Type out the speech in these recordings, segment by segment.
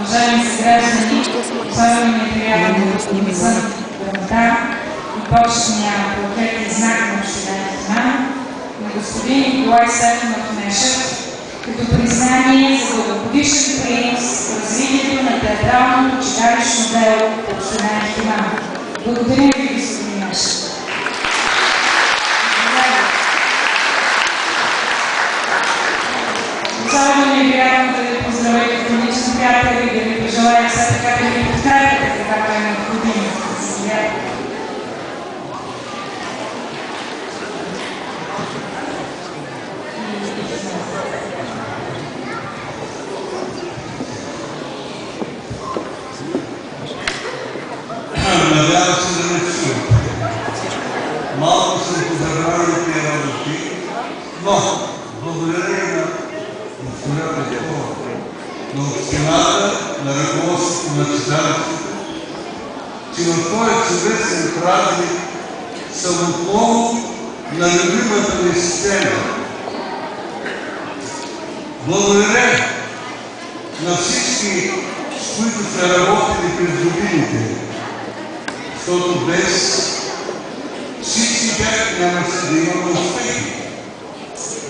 Уважаеми съграждани, особено ми е приятно да съм благодаря и почетния портрет и знак на община Диман на господин Николай Стефанов Нешев като признание за дългогодишен принос в развитието на театралното читалищно дело в община Диман. Благодаря ви, господин Нешев. Особено ми е приятно да ви поздравя като личен приятел и да ви пожелая все така да ви подкрепяте, както е необходимо. Надявам се да не чуем. Малко съм позабравил тези работи, но благодаря на госпожа Петкова, на общината, на ръководството на читалището, че в този чудесен празник съм отново на любимата ни сцена. Благодаря на всички, с които са работили през годините, защото без всички тях нямаше да имаме успехи.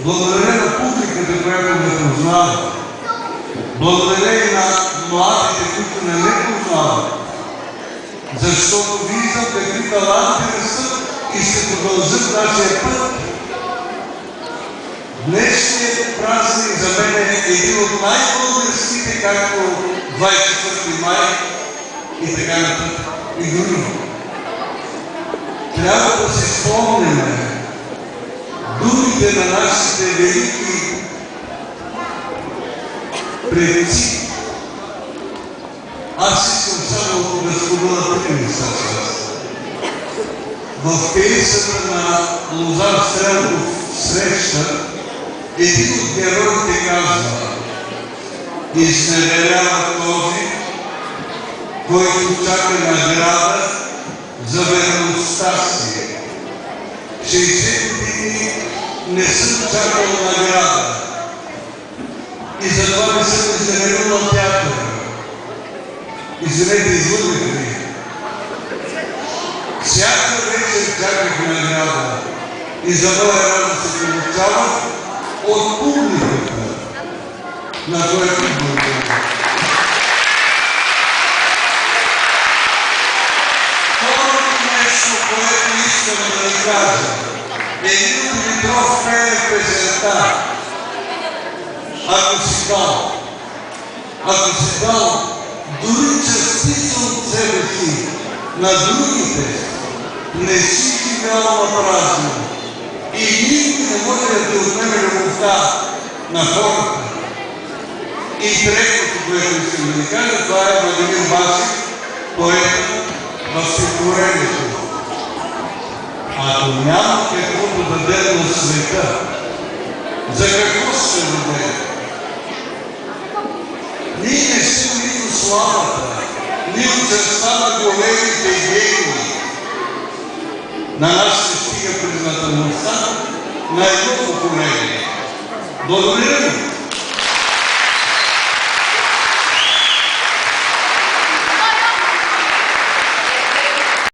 Благодаря на публиката, която ме познава. Благодаря и на младите, които не ме познават. Защото виждам какви таланти растат и ще продължат нашия път. Днешният празник за мен е един от най-българските, както 24 май и така нататък. И други. Трябва да си спомним думите на нашите велики предци. Аз искам само да споделя три неща с вас. В пиесата на Лозар Стрелков среща един от героите казва: изневерява този, който чака награда за верността си. 60 години не съм чакал награда и затова не съм изневерил на театъра. Извинете, излъгах ви. Всяка вечер чаках награда и за моя радост се получава от публиката, на което благодаря. Което искам да ви кажа. Един Димитров пее в песента. Ако си дал дори частица от себе си на другите, не си живял на празно. И никой не може да ти отнеме любовта на хората. И третото, което искам да ви кажа, това е Владимир Басев, поета в стихотворението. Ако няма какво да даде на света, за какво ще даде? Ние не сме нито славата, нито честа на големите идеи. На нас ще стига признателността на едно поколение. Благодаря ви!